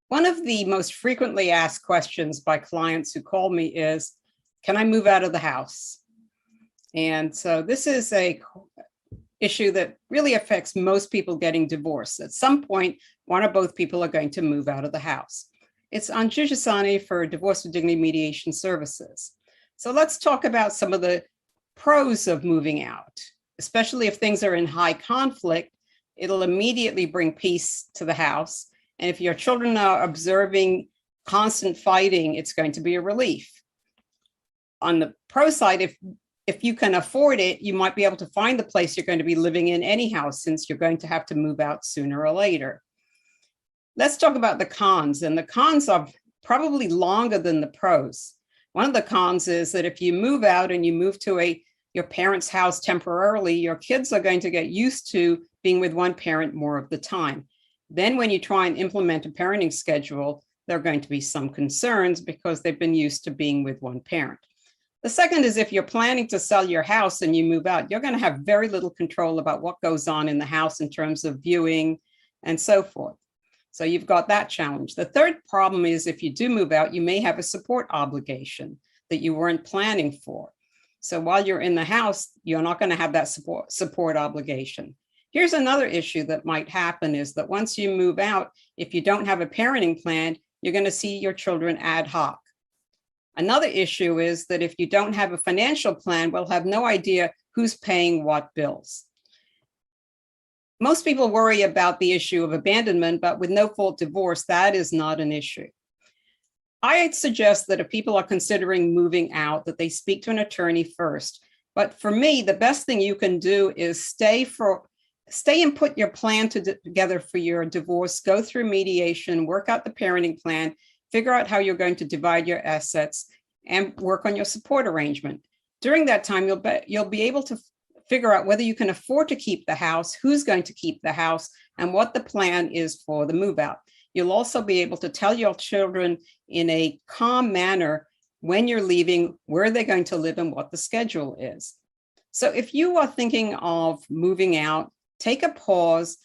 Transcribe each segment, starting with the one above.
One of the most frequently asked questions by clients who call me is, can I move out of the house? And so this is a issue that really affects most people getting divorced. At some point, one or both people are going to move out of the house. It's Anju Jessani for Divorce with Dignity Mediation Services. So let's talk about some of the pros of moving out, especially if things are in high conflict. It'll immediately bring peace to the house. And if your children are observing constant fighting, it's going to be a relief. On the pro side, if you can afford it, you might be able to find the place you're going to be living in anyhow, since you're going to have to move out sooner or later. Let's talk about the cons, and the cons are probably longer than the pros. One of the cons is that if you move out and you move to your parents' house temporarily, your kids are going to get used to being with one parent more of the time. Then when you try and implement a parenting schedule, there are going to be some concerns because they've been used to being with one parent. The second is if you're planning to sell your house and you move out, you're going to have very little control about what goes on in the house in terms of viewing and so forth. So you've got that challenge. The third problem is if you do move out, you may have a support obligation that you weren't planning for. So while you're in the house, you're not going to have that support obligation. Here's another issue that might happen is that once you move out, if you don't have a parenting plan, you're going to see your children ad hoc. Another issue is that if you don't have a financial plan, we'll have no idea who's paying what bills. Most people worry about the issue of abandonment, but with no-fault divorce, that is not an issue. I'd suggest that if people are considering moving out, that they speak to an attorney first. But for me, the best thing you can do is stay and put your plan together for your divorce, go through mediation, work out the parenting plan, figure out how you're going to divide your assets, and work on your support arrangement. During that time, you'll be able to figure out whether you can afford to keep the house, who's going to keep the house, and what the plan is for the move out. You'll also be able to tell your children in a calm manner when you're leaving, where they're going to live, and what the schedule is. So if you are thinking of moving out, take a pause,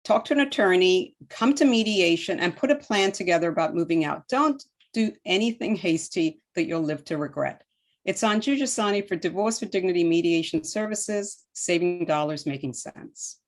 talk to an attorney, come to mediation, and put a plan together about moving out. Don't do anything hasty that you'll live to regret. It's Anju Jessani for Divorce with Dignity Mediation Services, saving dollars, making sense.